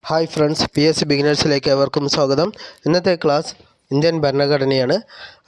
Hi friends, PSC ബിഗിനേഴ്സിലേക്ക് ഏവർക്കും സ്വാഗതം. ഇന്നത്തെ ക്ലാസ് ഇന്ത്യൻ ഭരണഘടനയാണ്.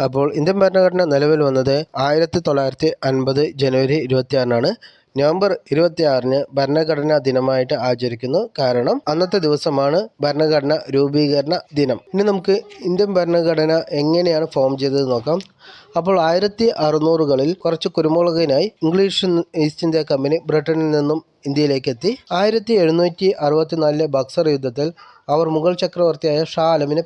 അപ്പോൾ ഇന്ത്യൻ ഭരണഘടന നിലവിൽ വന്നത് 1950 ജനുവരി 26 നവംബർ 26 ഭരണഘടനാ ദിനമായിട്ട് ആചരിക്കുന്നു. കാരണം അന്നത്തെ ദിവസമാണ് ഭരണഘടന രൂപീകരണ ദിനം. ഇനി നമുക്ക് ഇന്ത്യൻ ഭരണഘടന എങ്ങനെയാണ് ഫോം ചെയ്തത് നോക്കാം. അപ്പോൾ 1600കളിൽ കുറച്ച് കുരുമുളകിനായി ഇംഗ്ലീഷ് ഈസ്റ്റ് ഇന്ത്യ കമ്പനി ബ്രിട്ടനിൽ നിന്നും ഇന്ത്യയിലേക്ക് എത്തി. 1764 ബക്സർ യുദ്ധത്തിൽ അവർ മുഗൾ ചക്രവർത്തിയായ ഷാ ആലമിനെ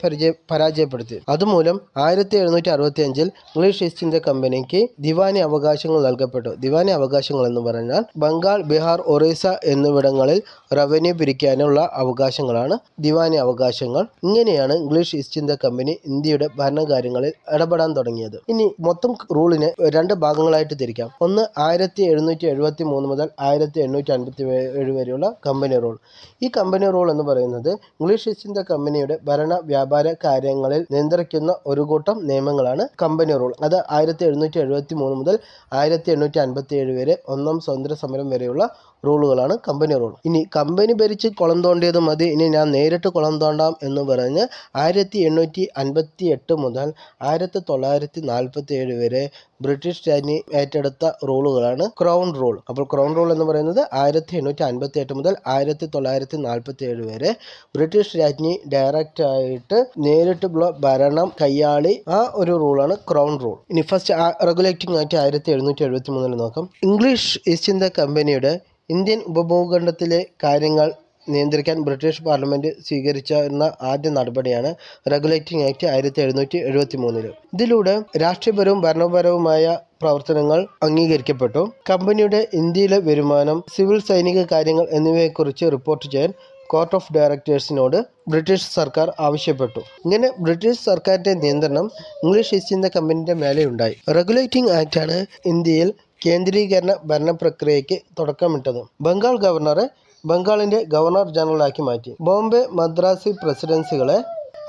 പരാജയപ്പെടുത്തി. അതുമൂലം 1765 ഇംഗ്ലീഷ് ഈസ്റ്റ് ഇന്ത്യ കമ്പനിക്ക് ദിവാനി അവകാശങ്ങൾ നൽകപ്പെട്ടു. ദിവാനി അവകാശങ്ങൾ എന്ന് പറഞ്ഞാൽ ബംഗാൾ, ബീഹാർ, ഒറീസ എന്നിവിടങ്ങളിൽ റവന്യൂ പിരിക്കാനുള്ള അവകാശങ്ങളാണ് ദിവാനി അവകാശങ്ങൾ. ഇങ്ങനെയാണ് ഇംഗ്ലീഷ് ഈസ്റ്റ് ഇന്ത്യ കമ്പനി ഇന്ത്യയുടെ ഭരണകാര്യങ്ങളിൽ ഇടപെടാൻ തുടങ്ങിയത്. ഇനി മൊത്തം റൂളിനെ രണ്ട് ഭാഗങ്ങളായിട്ട് തിരിക്കാം. ഒന്ന് 1773 മുതൽ 1857 വരെയുള്ള കമ്പനി റൂൾ. ഈ കമ്പനി റൂൾ എന്ന് പറയുന്നത് ഇംഗ്ലീഷ് ഈസ്റ്റ് ഇന്ത്യ കമ്പനിയുടെ ഭരണ വ്യാപാര കാര്യങ്ങളിൽ നിയന്ത്രിക്കുന്ന ഒരു കൂട്ടം നിയമങ്ങളാണ് കമ്പനി റൂൾ. അത് 1773 മുതൽ 1857 വരെ ഒന്നാം സ്വാതന്ത്ര്യ സമരം വരെയുള്ള റൂളുകളാണ് കമ്പനി റൂൾ. ഇനി കമ്പനി ഭരിച്ച് കുളം തോണ്ടിയത് മതി, ഇനി ഞാൻ നേരിട്ട് കുളം തോണ്ടാം എന്ന് പറഞ്ഞ് 1858 മുതൽ 1947 വരെ ബ്രിട്ടീഷ് രാജ്ഞി ഏറ്റെടുത്ത റൂളുകളാണ് ക്രൗൺ റൂൾ. അപ്പോൾ ക്രൗൺ റൂൾ എന്ന് പറയുന്നത് 1858 മുതൽ 1947 വരെ ബ്രിട്ടീഷ് രാജ്ഞി ഡയറക്റ്റ് ആയിട്ട് നേരിട്ടുള്ള ഭരണം കൈയാളി ആ ഒരു റൂളാണ് ക്രൗൺ റൂൾ. ഇനി ഫസ്റ്റ് റെഗുലേറ്റിംഗ് ആക്ട് 1773 നോക്കാം. ഇംഗ്ലീഷ് ഈസ്റ്റ് ഇന്ത്യ കമ്പനിയുടെ ഇന്ത്യൻ ഉപഭൂഖണ്ഡത്തിലെ കാര്യങ്ങൾ നിയന്ത്രിക്കാൻ ബ്രിട്ടീഷ് പാർലമെന്റ് സ്വീകരിച്ചിരുന്ന ആദ്യ നടപടിയാണ് റെഗുലേറ്റിംഗ് ആക്ട് 1773. ഇതിലൂടെ രാഷ്ട്രീയപരവും ഭരണപരവുമായ പ്രവർത്തനങ്ങൾ അംഗീകരിക്കപ്പെട്ടു. കമ്പനിയുടെ ഇന്ത്യയിലെ വരുമാനം, സിവിൽ സൈനിക കാര്യങ്ങൾ എന്നിവയെക്കുറിച്ച് റിപ്പോർട്ട് ചെയ്യാൻ കോർട്ട് ഓഫ് ഡയറക്ടേഴ്സിനോട് ബ്രിട്ടീഷ് സർക്കാർ ആവശ്യപ്പെട്ടു. ഇങ്ങനെ ബ്രിട്ടീഷ് സർക്കാരിന്റെ നിയന്ത്രണം ഇംഗ്ലീഷ് ഈസ്റ്റ് ഇന്ത്യ കമ്പനിയുടെ മേലെ ഉണ്ടായി. റെഗുലേറ്റിംഗ് ആക്ടാണ് ഇന്ത്യയിൽ കേന്ദ്രീകരണ ഭരണ പ്രക്രിയയ്ക്ക് തുടക്കമിട്ടത്. ബംഗാൾ ഗവർണറെ ബംഗാളിന്റെ ഗവർണർ ജനറലാക്കി മാറ്റി. ബോംബെ, മദ്രാസി പ്രസിഡൻസികളെ,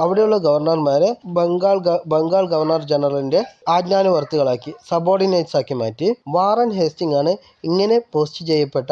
അവിടെയുള്ള ഗവർണർമാരെ ബംഗാൾ ഗവർണർ ജനറലിന്റെ ആജ്ഞാനുവർത്തികളാക്കി, സബോർഡിനേറ്റ്സ് ആക്കി മാറ്റി. വാറൻ ഹേസ്റ്റിംഗ് ആണ് ഇങ്ങനെ പോസ്റ്റ് ചെയ്യപ്പെട്ട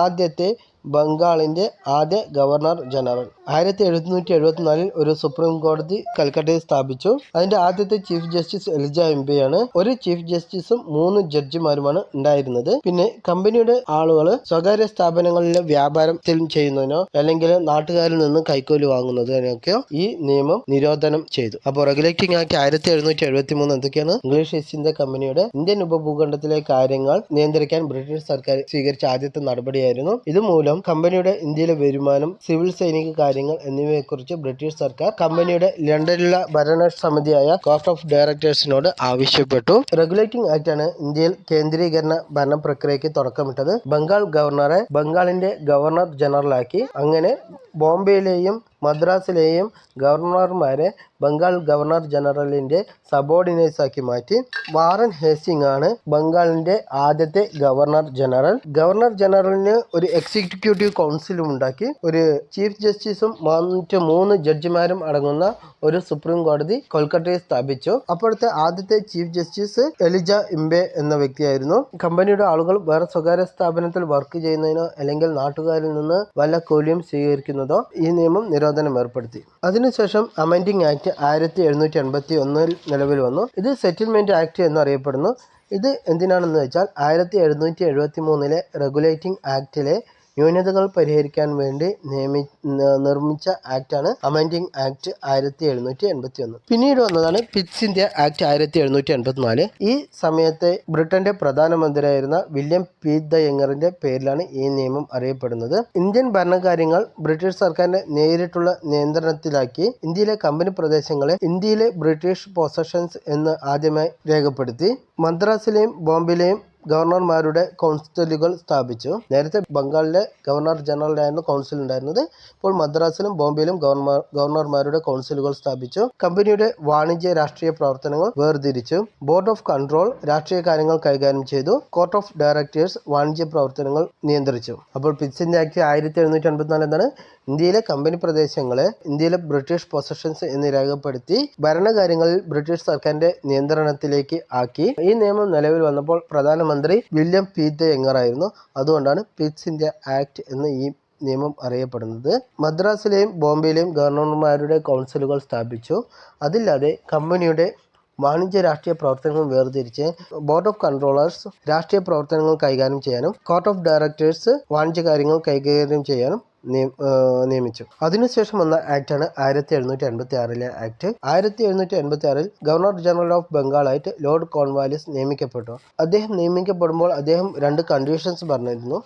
ആദ്യത്തെ ബംഗാളിന്റെ ആദ്യ ഗവർണർ ജനറൽ. 1774 ഒരു സുപ്രീം കോടതി കൽക്കട്ടയിൽ സ്ഥാപിച്ചു. അതിന്റെ ആദ്യത്തെ ചീഫ് ജസ്റ്റിസ് എലിജ എംപി ആണ്. ഒരു ചീഫ് ജസ്റ്റിസും 3 ജഡ്ജിമാരുമാണ് ഉണ്ടായിരുന്നത്. പിന്നെ കമ്പനിയുടെ ആളുകൾ സ്വകാര്യ സ്ഥാപനങ്ങളിലെ വ്യാപാരത്തിൽ ചെയ്യുന്നതിനോ അല്ലെങ്കിൽ നാട്ടുകാരിൽ നിന്ന് കൈക്കൂലി വാങ്ങുന്നതിനൊക്കെ ഈ നിയമം നിരോധനം ചെയ്തു. അപ്പോൾ റെഗുലേറ്റിംഗ് ആക്ട് 1773 എന്തൊക്കെയാണ്? ഇംഗ്ലീഷ് ഈസ്റ്റ് ഇന്ത്യ കമ്പനിയുടെ ഇന്ത്യൻ ഉപഭൂഖണ്ഡത്തിലെ കാര്യങ്ങൾ നിയന്ത്രിക്കാൻ ബ്രിട്ടീഷ് സർക്കാർ സ്വീകരിച്ച ആദ്യത്തെ നടപടിയായിരുന്നു. ഇതുമൂലം കമ്പനിയുടെ ഇന്ത്യയിലെ വരുമാനം, സിവിൽ സൈനിക കാര്യങ്ങൾ എന്നിവയെക്കുറിച്ച് ബ്രിട്ടീഷ് സർക്കാർ കമ്പനിയുടെ ലണ്ടനിലുള്ള ഭരണ സമിതിയായ കോർട്ട് ഓഫ് ഡയറക്ടേഴ്സിനോട് ആവശ്യപ്പെട്ടു. റെഗുലേറ്റിംഗ് ആക്ട് ആണ് ഇന്ത്യയിൽ കേന്ദ്രീകരണ ഭരണ പ്രക്രിയയ്ക്ക് തുടക്കമിട്ടത്. ബംഗാൾ ഗവർണറെ ബംഗാളിന്റെ ഗവർണർ ജനറലാക്കി. അങ്ങനെ ബോംബെയിലെയും മദ്രാസിലെയും ഗവർണർമാരെ ബംഗാൾ ഗവർണർ ജനറലിന്റെ സബോർഡിനേറ്റ്സ് ആക്കി മാറ്റി. വാറൻ ഹേസ്റ്റിംഗ് ആണ് ബംഗാളിന്റെ ആദ്യത്തെ ഗവർണർ ജനറൽ. ഗവർണർ ജനറലിന് ഒരു എക്സിക്യൂട്ടീവ് കൗൺസിലും ഉണ്ടാക്കി. ഒരു ചീഫ് ജസ്റ്റിസും മറ്റ് 3 ജഡ്ജിമാരും അടങ്ങുന്ന ഒരു സുപ്രീം കോടതി കൊൽക്കട്ടയിൽ സ്ഥാപിച്ചു. അപ്പോഴത്തെ ആദ്യത്തെ ചീഫ് ജസ്റ്റിസ് എലിജ ഇംബെ എന്ന വ്യക്തിയായിരുന്നു. കമ്പനിയുടെ ആളുകൾ വേറെ സ്വകാര്യ സ്ഥാപനത്തിൽ വർക്ക് ചെയ്യുന്നതിനോ അല്ലെങ്കിൽ നാട്ടുകാരിൽ നിന്ന് വല്ല കൂലിയും സ്വീകരിക്കുന്നതോ ഈ നിയമം നിരോധനം ഏർപ്പെടുത്തി. അതിനുശേഷം അമെൻഡിംഗ് ആക്ട് 1781 നിലവിൽ വന്നു. ഇത് സെറ്റിൽമെന്റ് ആക്ട് എന്നറിയപ്പെടുന്നു. ഇത് എന്തിനാണെന്ന് വെച്ചാൽ 1773 റെഗുലേറ്റിംഗ് ആക്ടിലെ ന്യൂനതകൾ പരിഹരിക്കാൻ വേണ്ടി നിർമ്മിച്ച ആക്ടാണ് അമെൻഡിംഗ് ആക്ട് 1781. പിന്നീട് വന്നതാണ് പിറ്റ്സ് ഇന്ത്യ ആക്ട് 1784. ഈ സമയത്തെ ബ്രിട്ടന്റെ പ്രധാനമന്ത്രിയായിരുന്ന വില്യം പീറ്റ് ദ യങ്ങറിന്റെ പേരിലാണ് ഈ നിയമം അറിയപ്പെടുന്നത്. ഇന്ത്യൻ ഭരണകാര്യങ്ങൾ ബ്രിട്ടീഷ് സർക്കാരിന്റെ നേരിട്ടുള്ള നിയന്ത്രണത്തിലാക്കി. ഇന്ത്യയിലെ കമ്പനി പ്രദേശങ്ങളെ ഇന്ത്യയിലെ ബ്രിട്ടീഷ് പൊസഷൻസ് എന്ന് ആദ്യമായി രേഖപ്പെടുത്തി. മദ്രാസിലെയും ബോംബെയിലെയും ഗവർണർമാരുടെ കൗൺസിലുകൾ സ്ഥാപിച്ചു. നേരത്തെ ബംഗാളിലെ ഗവർണർ ജനറലായിരുന്നു കൗൺസിൽ ഉണ്ടായിരുന്നത്. ഇപ്പോൾ മദ്രാസിലും ബോംബെയിലും ഗവർണർമാരുടെ കൗൺസിലുകൾ സ്ഥാപിച്ചു. കമ്പനിയുടെ വാണിജ്യ രാഷ്ട്രീയ പ്രവർത്തനങ്ങൾ വേർതിരിച്ചു. ബോർഡ് ഓഫ് കൺട്രോൾ രാഷ്ട്രീയ കാര്യങ്ങൾ കൈകാര്യം ചെയ്തു. കോർട്ട് ഓഫ് ഡയറക്ടേഴ്സ് വാണിജ്യ പ്രവർത്തനങ്ങൾ നിയന്ത്രിച്ചു. അപ്പോൾ പിറ്റ്സ് ഇന്ത്യ ആക്ട് 1784 എന്താണ്? ഇന്ത്യയിലെ കമ്പനി പ്രദേശങ്ങളെ ഇന്ത്യയിലെ ബ്രിട്ടീഷ് പൊസഷൻസ് എന്ന് രേഖപ്പെടുത്തി ഭരണകാര്യങ്ങളിൽ ബ്രിട്ടീഷ് സർക്കാരിന്റെ നിയന്ത്രണത്തിലേക്ക് ആക്കി. ഈ നിയമം നിലവിൽ വന്നപ്പോൾ പ്രധാനമന്ത്രി വില്യം പീറ്റ് ദ യങ്ങർ ആയിരുന്നു. അതുകൊണ്ടാണ് പിറ്റ്സ് ഇന്ത്യ ആക്ട് എന്ന് ഈ നിയമം അറിയപ്പെടുന്നത്. മദ്രാസിലെയും ബോംബെയിലെയും ഗവർണർമാരുടെ കൗൺസിലുകൾ സ്ഥാപിച്ചു. അതില്ലാതെ കമ്പനിയുടെ വാണിജ്യ രാഷ്ട്രീയ പ്രവർത്തനങ്ങൾ വേർതിരിച്ച് ബോർഡ് ഓഫ് കൺട്രോളേഴ്സ് രാഷ്ട്രീയ പ്രവർത്തനങ്ങൾ കൈകാര്യം ചെയ്യാനും കോർട്ട് ഓഫ് ഡയറക്ടേഴ്സ് വാണിജ്യ കാര്യങ്ങൾ കൈകാര്യം ചെയ്യാനും നിയമിച്ചു. അതിനുശേഷം വന്ന ആക്ടാണ് 1786 ആക്ട്. 1786 ഗവർണർ ജനറൽ ഓഫ് ബംഗാളായിട്ട് ലോർഡ് കോൺവാലിസ് നിയമിക്കപ്പെട്ടു. അദ്ദേഹം നിയമിക്കപ്പെടുമ്പോൾ അദ്ദേഹം 2 കണ്ടീഷൻസ് പറഞ്ഞിരുന്നു.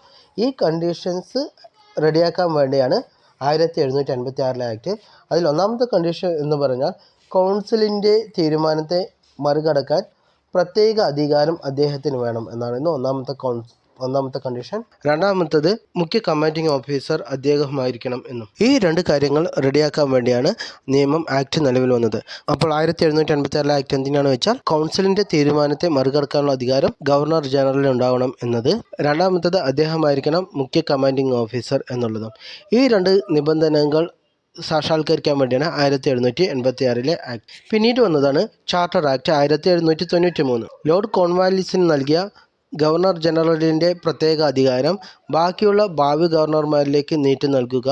ഈ കണ്ടീഷൻസ് റെഡിയാക്കാൻ വേണ്ടിയാണ് 1786 ആക്ട്. അതിൽ ഒന്നാമത്തെ കണ്ടീഷൻ എന്ന് പറഞ്ഞാൽ കൗൺസിലിൻ്റെ തീരുമാനത്തെ മറികടക്കാൻ പ്രത്യേക അധികാരം അദ്ദേഹത്തിന് വേണം എന്നാണ് ഒന്നാമത്തെ കണ്ടീഷൻ. രണ്ടാമത്തത് മുഖ്യ കമാൻഡിംഗ് ഓഫീസർ അദ്ദേഹമായിരിക്കണം എന്നും. ഈ 2 കാര്യങ്ങൾ റെഡിയാക്കാൻ വേണ്ടിയാണ് ആക്ട് നിലവിൽ വന്നത്. അപ്പോൾ 1786 ആക്ട് എന്തിനാണ് വെച്ചാൽ കൗൺസിലിന്റെ തീരുമാനത്തെ മറികടക്കാനുള്ള അധികാരം ഗവർണർ ജനറലിന് ഉണ്ടാവണം എന്നത്. രണ്ടാമത്തത് അദ്ദേഹമായിരിക്കണം മുഖ്യ കമാൻഡിംഗ് ഓഫീസർ എന്നുള്ളതും. ഈ 2 നിബന്ധനകൾ സാക്ഷാത്കരിക്കാൻ വേണ്ടിയാണ് 1786 ആക്ട്. പിന്നീട് വന്നതാണ് ചാർട്ടർ ആക്ട് 1793. ലോർഡ് കോൺവാലിസിന് നൽകിയ ഗവർണർ ജനറലിൻ്റെ പ്രത്യേക അധികാരം ബാക്കിയുള്ള ഭാവി ഗവർണർമാരിലേക്ക് നീട്ടി നൽകുക,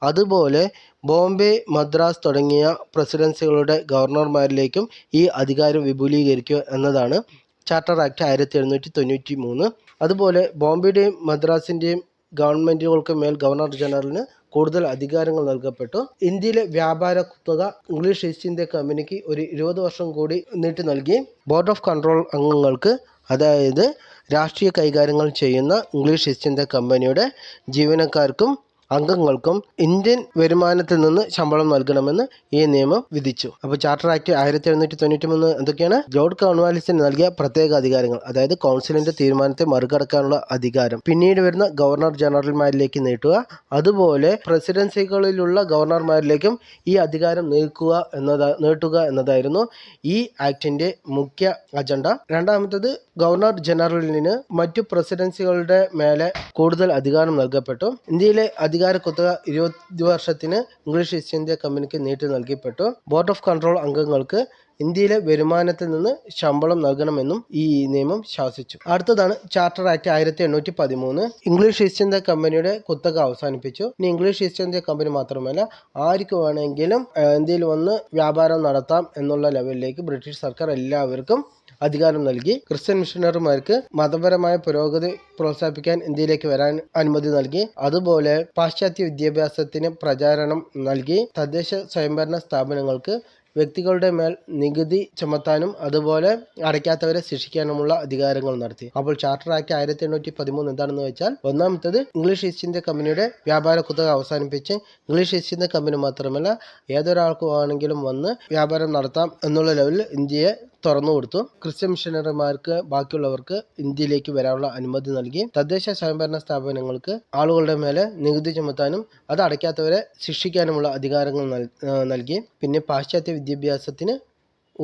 അതുപോലെ ബോംബെ, മദ്രാസ് തുടങ്ങിയ പ്രസിഡൻസികളുടെ ഗവർണർമാരിലേക്കും ഈ അധികാരം വിപുലീകരിക്കുക എന്നതാണ് ചാർട്ടർ ആക്ട് 1793. അതുപോലെ ബോംബെയുടെയും മദ്രാസിൻ്റെയും ഗവൺമെൻറ്റുകൾക്ക് മേൽ ഗവർണർ ജനറലിന് കൂടുതൽ അധികാരങ്ങൾ നൽകപ്പെട്ടു. ഇന്ത്യയിലെ വ്യാപാര കുത്തക ഇംഗ്ലീഷ് ഈസ്റ്റ് ഇന്ത്യ കമ്പനിക്ക് ഒരു 20 വർഷം കൂടി നീട്ടി നൽകി. ബോർഡ് ഓഫ് കൺട്രോൾ അംഗങ്ങൾക്ക്, അതായത് രാഷ്ട്രീയ കൈകാര്യങ്ങൾ ചെയ്യുന്ന ഇംഗ്ലീഷ് ഈസ്റ്റ് ഇന്ത്യ കമ്പനിയുടെ ജീവനക്കാർക്കും അംഗങ്ങൾക്കും ഇന്ത്യൻ വരുമാനത്തിൽ നിന്ന് ശമ്പളം നൽകണമെന്ന് ഈ നിയമം വിധിച്ചു. അപ്പോൾ ചാർട്ടർ ആക്ട് 1793 എന്തൊക്കെയാണ്? ലോർഡ് കോൺവാലിസിന് നൽകിയ പ്രത്യേക അധികാരങ്ങൾ, അതായത് കൗൺസിലിന്റെ തീരുമാനത്തെ മറികടക്കാനുള്ള അധികാരം പിന്നീട് വരുന്ന ഗവർണർ ജനറൽമാരിലേക്ക് നീട്ടുക, അതുപോലെ പ്രസിഡൻസികളിലുള്ള ഗവർണർമാരിലേക്കും ഈ അധികാരം നീട്ടുക എന്നതായിരുന്നു ഈ ആക്ടിന്റെ മുഖ്യ അജണ്ട. രണ്ടാമത്തത് ഗവർണർ ജനറലിന് മറ്റു പ്രസിഡൻസികളുടെ മേലെ കൂടുതൽ അധികാരം നൽകപ്പെട്ടു. ഇന്ത്യയിലെ അധികാര കുത്തക 20 വർഷത്തിന് ഇംഗ്ലീഷ് ഈസ്റ്റ് ഇന്ത്യ കമ്പനിക്ക് നീട്ടി നൽകപ്പെട്ടു. ബോർഡ് ഓഫ് കൺട്രോൾ അംഗങ്ങൾക്ക് ഇന്ത്യയിലെ വരുമാനത്തിൽ നിന്ന് ശമ്പളം നൽകണമെന്നും ഈ നിയമം ശാസിച്ചു. അടുത്തതാണ് charter act 1813. English east India കമ്പനിയുടെ കുത്തക അവസാനിപ്പിച്ചു. ഇനി ഇംഗ്ലീഷ് ഈസ്റ്റ് ഇന്ത്യ കമ്പനി മാത്രമല്ല ആർക്ക് വേണമെങ്കിലും ഇന്ത്യയിൽ വന്ന് വ്യാപാരം നടത്താം എന്നുള്ള ലെവലിലേക്ക് ബ്രിട്ടീഷ് സർക്കാർ എല്ലാവർക്കും അധികാരം നൽകി. ക്രിസ്ത്യൻ മിഷണറിമാർക്ക് മതപരമായ പുരോഗതി പ്രോത്സാഹിപ്പിക്കാൻ ഇന്ത്യയിലേക്ക് വരാൻ അനുമതി നൽകി. അതുപോലെ പാശ്ചാത്യ വിദ്യാഭ്യാസത്തിന് പ്രചാരണം നൽകി. തദ്ദേശ സ്വയംഭരണ സ്ഥാപനങ്ങൾക്ക് വ്യക്തികളുടെ മേൽ നികുതി ചുമത്താനും അതുപോലെ അടയ്ക്കാത്തവരെ ശിക്ഷിക്കാനുമുള്ള അധികാരങ്ങൾ നടത്തി. അപ്പോൾ ചാർട്ടർ ആക്ട് 1813 എന്താണെന്ന് വെച്ചാൽ, ഒന്നാമത്തത് ഇംഗ്ലീഷ് ഈസ്റ്റ് ഇന്ത്യ കമ്പനിയുടെ വ്യാപാര കുത്തക അവസാനിപ്പിച്ച് ഇംഗ്ലീഷ് ഈസ്റ്റ് ഇന്ത്യ കമ്പനി മാത്രമല്ല ഏതൊരാൾക്ക് വേണമെങ്കിലും വന്ന് വ്യാപാരം നടത്താം എന്നുള്ള ലെവലിൽ ഇന്ത്യയെ തുറന്നു കൊടുത്തു. ക്രിസ്ത്യൻ മിഷണറിമാർക്ക് ബാക്കിയുള്ളവർക്ക് ഇന്ത്യയിലേക്ക് വരാനുള്ള അനുമതി നൽകി. തദ്ദേശ സ്വയംഭരണ സ്ഥാപനങ്ങൾക്ക് ആളുകളുടെ മേലെ നികുതി ചുമത്താനും അത് അടയ്ക്കാത്തവരെ ശിക്ഷിക്കാനുമുള്ള അധികാരങ്ങൾ നൽകി. പിന്നെ പാശ്ചാത്യ വിദ്യാഭ്യാസത്തിന്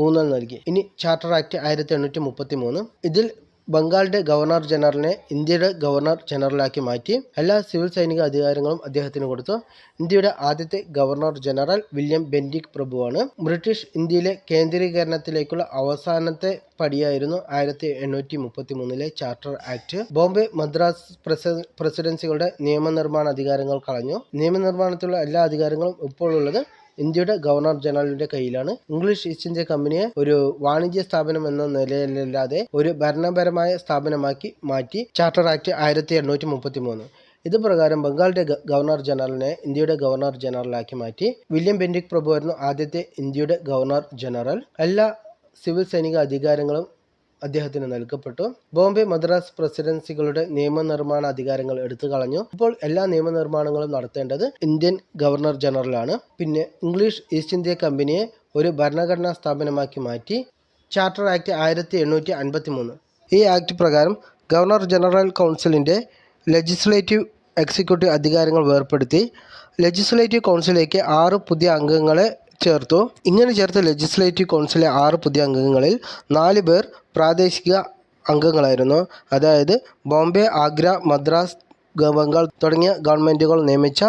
ഊന്നൽ നൽകി. ഇനി ചാർട്ടർ ആക്ട് 1833. ഇതിൽ ബംഗാളിന്റെ ഗവർണർ ജനറലിനെ ഇന്ത്യയുടെ ഗവർണർ ജനറലാക്കി മാറ്റി. എല്ലാ സിവിൽ സൈനിക അധികാരങ്ങളും അദ്ദേഹത്തിന് കൊടുത്തു. ഇന്ത്യയുടെ ആദ്യത്തെ ഗവർണർ ജനറൽ വില്യം ബെന്റിക് പ്രഭുവാണ്. ബ്രിട്ടീഷ് ഇന്ത്യയിലെ കേന്ദ്രീകരണത്തിലേക്കുള്ള അവസാനത്തെ പടിയായിരുന്നു 1833 ചാർട്ടർ ആക്ട്. ബോംബെ, മദ്രാസ് പ്രസിഡൻസികളുടെ നിയമനിർമ്മാണ അധികാരങ്ങൾ കളഞ്ഞു. നിയമനിർമ്മാണത്തിലുള്ള എല്ലാ അധികാരങ്ങളും ഇപ്പോൾ ഉള്ളത് ഇന്ത്യയുടെ ഗവർണർ ജനറലിന്റെ കയ്യിലാണ്. ഇംഗ്ലീഷ് ഈസ്റ്റ് ഇന്ത്യ കമ്പനിയെ ഒരു വാണിജ്യ സ്ഥാപനം എന്ന നിലയിലല്ലാതെ ഒരു ഭരണപരമായ സ്ഥാപനമാക്കി മാറ്റി ചാർട്ടർ ആക്ട് 1833. ഇത് പ്രകാരം ബംഗാളിന്റെ ഗവർണർ ജനറലിനെ ഇന്ത്യയുടെ ഗവർണർ ജനറലാക്കി മാറ്റി. വില്യം ബെന്റിക് പ്രഭുവായിരുന്നു ആദ്യത്തെ ഇന്ത്യയുടെ ഗവർണർ ജനറൽ. എല്ലാ സിവിൽ സൈനിക അധികാരങ്ങളും അദ്ദേഹത്തിന് നൽകപ്പെട്ടു. ബോംബെ, മദ്രാസ് പ്രസിഡൻസികളുടെ നിയമനിർമ്മാണ അധികാരങ്ങൾ എടുത്തു കളഞ്ഞു. ഇപ്പോൾ എല്ലാ നിയമനിർമ്മാണങ്ങളും നടത്തേണ്ടത് ഇന്ത്യൻ ഗവർണർ ജനറലാണ്. പിന്നെ ഇംഗ്ലീഷ് ഈസ്റ്റ് ഇന്ത്യ കമ്പനിയെ ഒരു ഭരണഘടനാ സ്ഥാപനമാക്കി മാറ്റി. Charter act 1853. ഈ ആക്ട് പ്രകാരം ഗവർണർ ജനറൽ കൗൺസിലിൻ്റെ ലെജിസ്ലേറ്റീവ്, എക്സിക്യൂട്ടീവ് അധികാരങ്ങൾ വേർപ്പെടുത്തി. ലെജിസ്ലേറ്റീവ് കൗൺസിലേക്ക് 6 പുതിയ അംഗങ്ങളെ ചേർത്തു. ഇങ്ങനെ ചേർത്ത ലെജിസ്ലേറ്റീവ് കൗൺസിലെ 6 പുതിയ അംഗങ്ങളിൽ 4 പേർ പ്രാദേശിക അംഗങ്ങളായിരുന്നു. അതായത് ബോംബെ, ആഗ്ര, മദ്രാസ് ബംഗാൾ തുടങ്ങിയ ഗവൺമെൻറ്റുകൾ നിയമിച്ച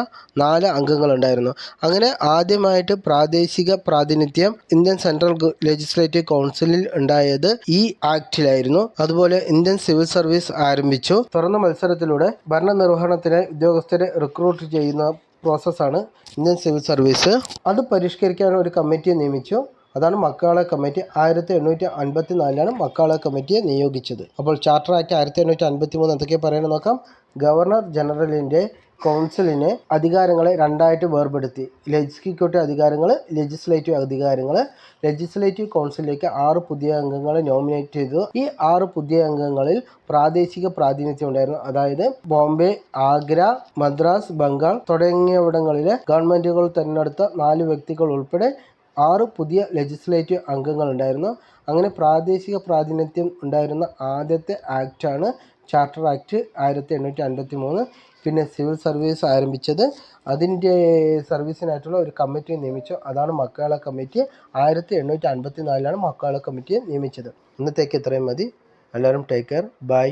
4 അംഗങ്ങളുണ്ടായിരുന്നു. അങ്ങനെ ആദ്യമായിട്ട് പ്രാദേശിക പ്രാതിനിധ്യം ഇന്ത്യൻ സെൻട്രൽ ലെജിസ്ലേറ്റീവ് കൗൺസിലിൽ ഉണ്ടായത് ഈ ആക്ടിലായിരുന്നു. അതുപോലെ ഇന്ത്യൻ സിവിൽ സർവീസ് ആരംഭിച്ചു. തുറന്ന മത്സരത്തിലൂടെ ഭരണനിർവഹണത്തിന് ഉദ്യോഗസ്ഥരെ റിക്രൂട്ട് ചെയ്യുന്ന പ്രോസസ്സാണ് ഇന്ത്യൻ സിവിൽ സർവീസ്. അത് പരിഷ്കരിക്കാൻ ഒരു കമ്മിറ്റിയെ നിയമിച്ചു. അതാണ് മക്കാളെ കമ്മിറ്റി. 1854 മക്കാളെ കമ്മിറ്റിയെ നിയോഗിച്ചത്. അപ്പോൾ ചാർട്ടർ ആക്ട് 1853 എന്തൊക്കെ പറയുന്നത് നോക്കാം. ഗവർണർ ജനറലിൻ്റെ കൗൺസിലിന് അധികാരങ്ങളെ രണ്ടായിട്ട് വേർപെടുത്തി. എക്സിക്യൂട്ടീവ് അധികാരങ്ങൾ, ലെജിസ്ലേറ്റീവ് അധികാരങ്ങൾ. ലെജിസ്ലേറ്റീവ് കൗൺസിലിലേക്ക് 6 പുതിയ അംഗങ്ങളെ നോമിനേറ്റ് ചെയ്തു. ഈ 6 പുതിയ അംഗങ്ങളിൽ പ്രാദേശിക പ്രാതിനിധ്യം ഉണ്ടായിരുന്നു. അതായത് ബോംബെ, ആഗ്ര, മദ്രാസ്, ബംഗാൾ തുടങ്ങിയവിടങ്ങളിലെ ഗവൺമെൻറ്റുകൾ തിരഞ്ഞെടുത്ത 4 വ്യക്തികൾ ഉൾപ്പെടെ 6 പുതിയ ലെജിസ്ലേറ്റീവ് അംഗങ്ങൾ ഉണ്ടായിരുന്നു. അങ്ങനെ പ്രാദേശിക പ്രാതിനിധ്യം ഉണ്ടായിരുന്ന ആദ്യത്തെ ആക്റ്റാണ് ചാർട്ടർ ആക്ട് 1853. പിന്നെ സിവിൽ സർവീസ് ആരംഭിച്ചത് അതിൻ്റെ സർവീസിനായിട്ടുള്ള ഒരു കമ്മിറ്റിയെ നിയമിച്ചു. അതാണ് മക്കാളെ കമ്മിറ്റി. 1854 മക്കാളെ കമ്മിറ്റിയെ നിയമിച്ചത്. ഇന്നത്തേക്ക് ഇത്രയും മതി. എല്ലാവരും ടേക്ക് കെയർ. ബൈ.